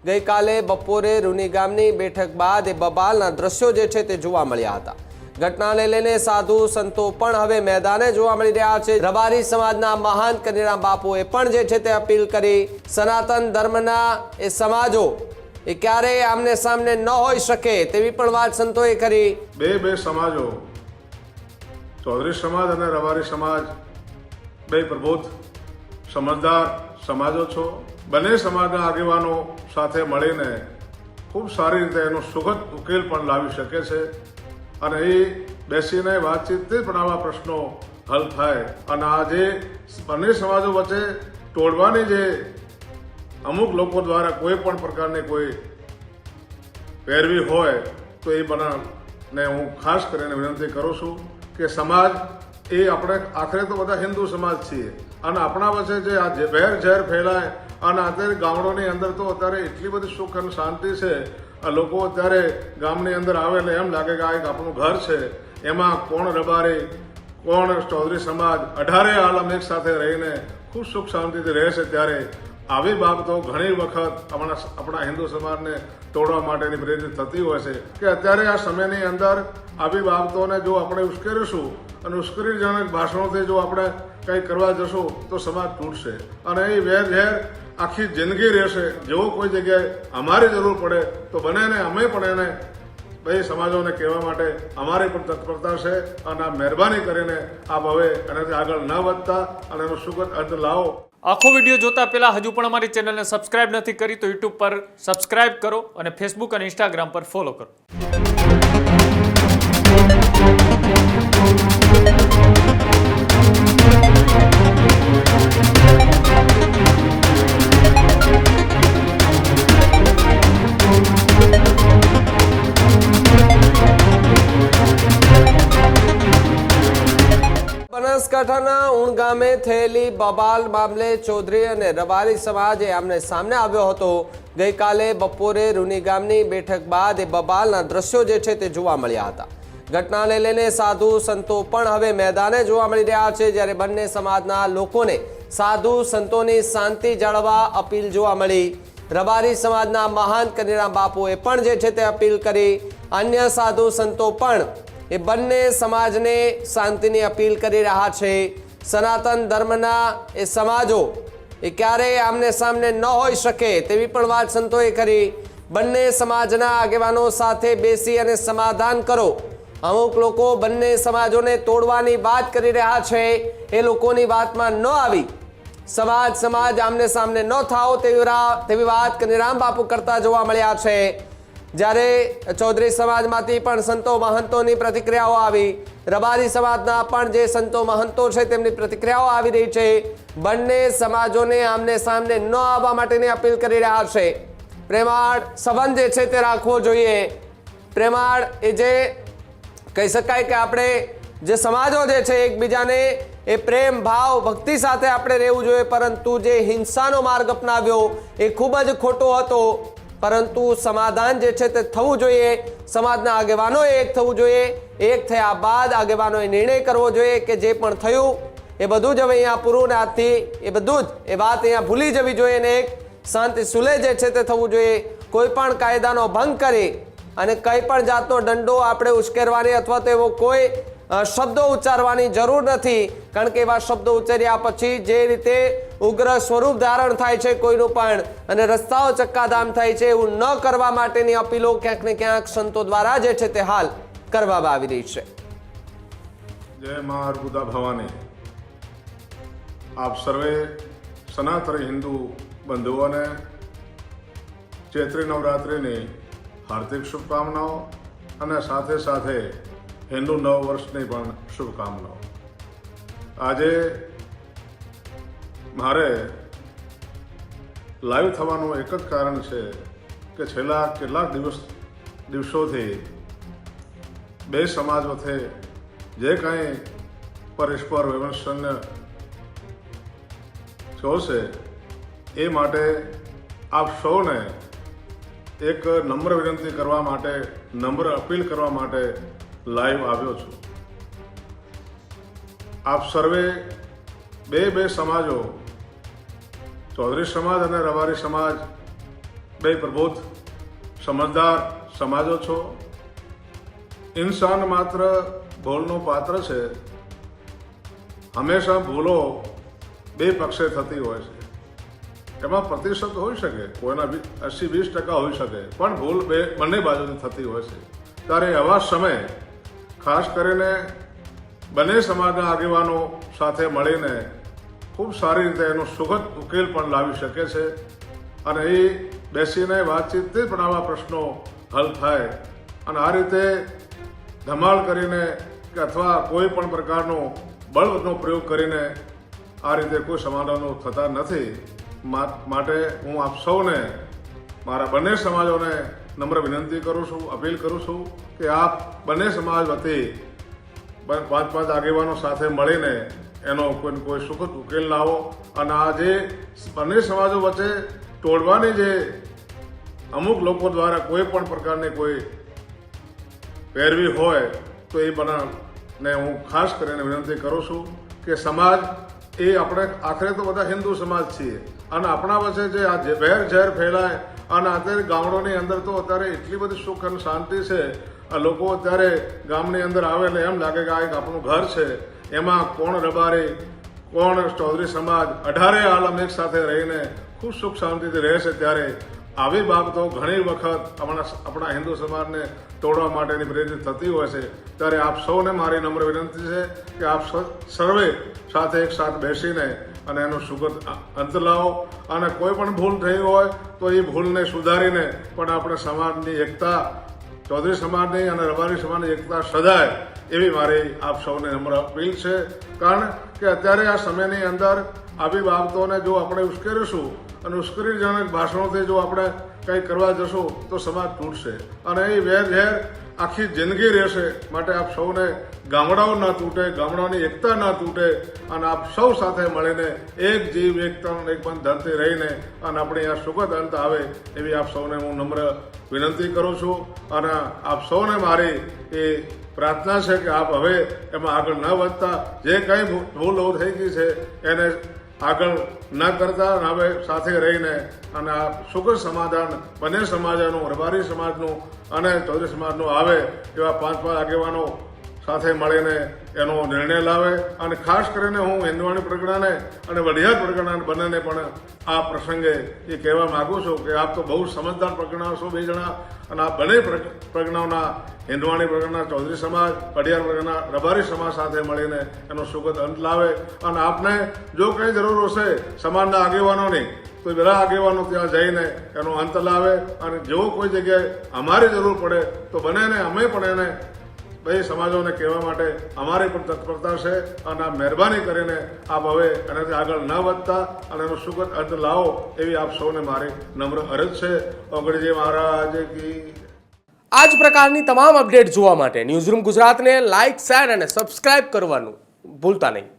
ગઈકાલે બપોરે રૂની ગામની બેઠક બાદ એ બબાલના દ્રશ્યો જે છે તે જોવા મળ્યા હતા। ઘટનાને લઈને સાધુ સંતો પણ હવે મેદાને જોવા મળી રહ્યા છે। રબારી સમાજના મહાન કનીરામ બાપુએ પણ જે છે તે અપીલ કરી। સનાતન ધર્મના એ સમાજો એ ક્યારેય આમને સામને ન હોઈ શકે તેવી પણ વાત સંતોએ કરી। બે સમાજો ચૌધરી સમાજ અને રબારી સમાજ બે પ્રબુદ્ધ સમજદાર સમાજો છો। બંને સમાજના આગેવાનો સાથે મળીને ખૂબ સારી રીતે એનો સુખદ ઉકેલ પણ લાવી શકે છે અને એ બેસીને વાતચીતથી પણ આવા પ્રશ્નો હલ થાય। અને આ જે બંને સમાજો વચ્ચે તોડવાની જે અમુક લોકો દ્વારા કોઈ પણ પ્રકારની કોઈ પેરવી હોય તો એ બનાને હું ખાસ કરીને વિનંતી કરું છું કે સમાજ એ આપણે આખરે તો બધા હિન્દુ સમાજ છીએ અને આપણા વચ્ચે જે આ વેર ઝેર ફેલાય અને અત્યારે ગામડોની અંદર તો અત્યારે એટલી બધી સુખ અને શાંતિ છે। આ લોકો અત્યારે ગામની અંદર આવે એટલે એમ લાગે કે આ એક આપણું ઘર છે, એમાં કોણ રબારી કોણ ચૌધરી સમાજ 18 આલમ એક સાથે રહીને ખૂબ સુખ શાંતિથી રહે છે। ત્યારે આવી બાબતો ઘણી વખત આપણા હિન્દુ સમાજને તોડવા માટેની પ્રેરિત થતી હોય છે કે અત્યારે આ સમયની અંદર આવી બાબતોને જો આપણે ઉશ્કેરીશું અને ઉશ્કેરીજનક ભાષણોથી જો આપણે કંઈ કરવા જશું તો સમાજ તૂટશે અને એ વેર ઝેર આખી જિંદગી રહેશે। જેવો કોઈ જગ્યાએ અમારી જરૂર પડે તો બને ને અમે પણ એને બે સમાજોને કહેવા માટે અમારી પણ તત્પરતા છે અને આ મહેરબાની કરીને આપ હવે એનાથી આગળ ન વધતા અને એનો સુખદ અંત લાવો। આખો વિડીયો જોતા પહેલા હજુ પણ અમારી ચેનલને સબસ્ક્રાઇબ નથી કરી તો યુટ્યુબ પર સબસ્ક્રાઇબ કરો અને ફેસબુક અને ઇન્સ્ટાગ્રામ પર ફોલો કરો। બનાસકાંઠાના ઉણ ગામે થયેલી બબાલ મામલે ચૌધરી અને રબારી સમાજ આમને સામને આવ્યો હતો। ગઈકાલે બપોરે રૂની ગામની બેઠક બાદ એ બબાલના દ્રશ્યો જે છે તે જોવા મળ્યા હતા। ઘટનાને લઈને સાધુ સંતો પણ હવે મેદાને જોવા મળી રહ્યા છે। જ્યારે બંને સમાજના લોકોને સાધુ સંતોની શાંતિ જાળવવા અપીલ જોવા મળી। રબારી સમાજના મહાન કનીરામ બાપુએ પણ જે છે તે અપીલ કરી। અન્ય સાધુ સંતો પણ એ બંને સમાજને શાંતિની અપીલ કરી રહ્યા છે। સનાતન ધર્મના એ સમાજો એ ક્યારેય આમને સામને ન હોઈ શકે તેવી પણ વાત સંતોએ કરી। બંને સમાજના આગેવાનો સાથે બેસી અને સમાધાન કરો। અમુક લોકો બંને સમાજોને તોડવાની વાત કરી રહ્યા છે, એ લોકોની વાતમાં ન આવી સમાજ આમને સામને ન થાઓ તેવી વાત કનીરામ બાપુ કરતા જોવા મળ્યા છે। જ્યારે ચૌધરી સમાજમાંથી પણ સંતો મહંતોની પ્રતિક્રિયાઓ આવી, રબારી સમાજના પણ જે સંતો મહંતો છે તેમની પ્રતિક્રિયાઓ આવી રહી છે। બંને સમાજોને આમને સામને ન આવવા માટેની અપીલ કરી રહ્યા છે। પ્રેમાળ સંબંધ જે છે તે રાખવો જોઈએ। પ્રેમાળ એ જે કહી શકાય કે આપણે જે સમાજો જે છે એકબીજાને એ પ્રેમ ભાવ ભક્તિ સાથે આપણે રહેવું જોઈએ, પરંતુ જે હિંસાનો માર્ગ અપનાવ્યો એ ખૂબ જ ખોટો હતો। પરંતુ સમાધાન જે છે તે થવું જોઈએ। સમાજના આગેવાનોએ એક થવું જોઈએ। એક થયા બાદ આગેવાનોએ નિર્ણય કરવો જોઈએ કે જે પણ થયું એ બધું જ હવે અહીંયા પૂરું ને આથી એ બધું જ એ વાત અહીંયા ભૂલી જવી જોઈએ અને એક શાંતિ સુલે જે છે તે થવું જોઈએ। કોઈ પણ કાયદાનો ભંગ કરી અને કંઈ પણ જાતનો દંડો આપણે ઉશ્કેરવાની અથવા તો એવો કોઈ શબ્દો ઉચ્ચારવાની જરૂર નથી, કારણ કે એવા શબ્દો ઉચ્ચાર્યા પછી જે રીતે ઉગ્ર સ્વરૂપ ધારણ થાય છે કોઈનું પણ અને રસ્તાઓ ચક્કાધામ થાય છે, એવું ન કરવા માટેની અપીલો ક્યાંક ને ક્યાંક સંતો દ્વારા જે છે તે હાલ કરવામાં આવી રહી છે। જય મા અર્બુદા ભવાની। આપ સર્વે સનાતન હિન્દુ બંધુઓને ચૈત્રી નવરાત્રિની હાર્દિક શુભકામનાઓ અને સાથે સાથે હિન્દુ નવ વર્ષની પણ શુભકામનાઓ। આજે મારે લાઈવ થવાનું એક જ કારણ છે કે છેલ્લા કેટલાક દિવસોથી બે સમાજ વચ્ચે જે કાંઈ પરસ્પર વિમર્શન્ય છે એ માટે આપ સૌને એક નમ્ર વિનંતી કરવા માટે, નમ્ર અપીલ કરવા માટે લાઈવ આવ્યો છું। આપ સર્વે બે સમાજો ચૌધરી સમાજ અને રબારી સમાજ બે પ્રબોધ સમજદાર સમાજો છો. ઇન્સાન માત્ર ભૂલનો પાત્ર છે. હંમેશા ભૂલો બે પક્ષે થતી હોય છે. એમાં પ્રતિશત હોઈ શકે, કોઈના 80-20% હોઈ શકે, પણ ભૂલ બંને બાજુથી થતી હોય છે. ત્યારે આવા સમયે ખાસ કરીને બંને સમાજના આગેવાનો સાથે મળીને ખૂબ સારી રીતે એનો સુખદ ઉકેલ પણ લાવી શકે છે. અને એ બેસીને વાતચીતથી પણ આવા પ્રશ્નો હલ થાય. અને આ રીતે ધમાલ કરીને કે અથવા કોઈ પણ પ્રકારનો બળનો પ્રયોગ કરીને આ રીતે કોઈ સમાધાનો થતા નથી. માટે હું આપ સૌને, મારા બંને સમાજોને નમ્ર વિનંતી કરું છું, અપીલ કરું છું કે આપ બંને સમાજ વતી 5 આગેવાનો સાથે મળીને એનો કોઈ સુખદ ઉકેલ લાવો. અને આ જે બંને સમાજો વચ્ચે તોડવાની જે અમુક લોકો દ્વારા કોઈ પણ પ્રકારની કોઈ પેરવી હોય તો એ બનાને હું ખાસ કરીને વિનંતી કરું છું કે સમાજ એ આપણે આખરે તો બધા હિન્દુ સમાજ છીએ. અને આપણા વચ્ચે જે આ વેર ઝેર ફેલાય અને અત્યારે ગામડોની અંદર તો અત્યારે એટલી બધી સુખ અને શાંતિ છે. આ લોકો અત્યારે ગામની અંદર આવે એટલે એમ લાગે કે આ એક આપણું ઘર છે. એમાં કોણ રબારી, કોણ ચૌધરી સમાજ 18 આલમ એક સાથે રહીને ખૂબ સુખ શાંતિથી રહે છે. ત્યારે આવી બાબતો ઘણી વખત આપણા હિન્દુ સમાજને તોડવા માટેની પ્રેરિત થતી હોય છે. ત્યારે આપ સૌને મારી નમ્ર વિનંતી છે કે આપ સર્વે સાથે એક સાથ બેસીને અને એનો સુખદ અંત લાવો. અને કોઈ પણ ભૂલ થઈ હોય તો એ ભૂલને સુધારીને પણ આપણે સમાજની એકતા, ચૌધરી સમાજની અને રબારી સમાજની એકતા સદાય એવી મારી આપ સૌને નમ્ર અપીલ છે. કારણ કે અત્યારે આ સમયની અંદર આવી બાબતોને જો આપણે ઉશ્કેરીશું અને ઉશ્કેરીજનક ભાષણોથી જો આપણે કંઈ કરવા જશું તો સમાજ તૂટશે અને એ વેરઝેર આખી જિંદગી રહેશે. માટે આપ સૌને ગામડાઓ ના તૂટે, ગામડાઓની એકતા ના તૂટે અને આપ સૌ સાથે મળીને એક જીવ, એક તન, એક બંધ ધરતી રહીને અને આપણી આ સુખદ અંત આવે એવી આપ સૌને હું નમ્ર વિનંતી કરું છું. અને આપ સૌને મારી એ પ્રાર્થના છે કે આપ હવે એમાં આગળ ન વધતા, જે કંઈ ભૂલો થઈ ગઈ છે એને આગળ ન કરતા હવે સાથે રહીને અને આ સુખદ સમાધાન બંને સમાજોનું, રબારી સમાજનું અને ચૌધરી સમાજનું આવે એવા 5 આગેવાનો સાથે મળીને એનો નિર્ણય લાવે. અને ખાસ કરીને હું હિન્દવાણી પ્રગણાને અને વઢિયાર પ્રગણા બંનેને પણ આ પ્રસંગે એ કહેવા માગું છું કે આપ તો બહુ સમજદાર પ્રગણા છો 2 જણા. અને આ બંને પ્રગણાઓના, હિન્દવાણી પ્રગણા ચૌધરી સમાજ, વઢિયાર પ્રગણા રબારી સમાજ સાથે મળીને એનો સુખદ અંત લાવે. અને આપને જો કંઈ જરૂર હશે સમાજના આગેવાનોની તો બધા આગેવાનો ત્યાં જઈને એનો અંત લાવે. અને જો કોઈ જગ્યાએ અમારી જરૂર પડે તો બનેને અમે પણ એને બે સમાજોને કહેવા માટે અમારી પણ તત્પરતા છે. અને આ મહેરબાની કરીને આપ હવે એનાથી આગળ ન વધતા અને એનો સુખદ અંત લાવો એવી આપ સૌને મારી નમ્ર અરજ છે. ઓગણીજી મહારાજ કી. આ જ પ્રકારની તમામ અપડેટ જોવા માટે ન્યૂઝરૂમ ગુજરાતને લાઇક, શેર અને સબસ્ક્રાઇબ કરવાનું ભૂલતા નહીં.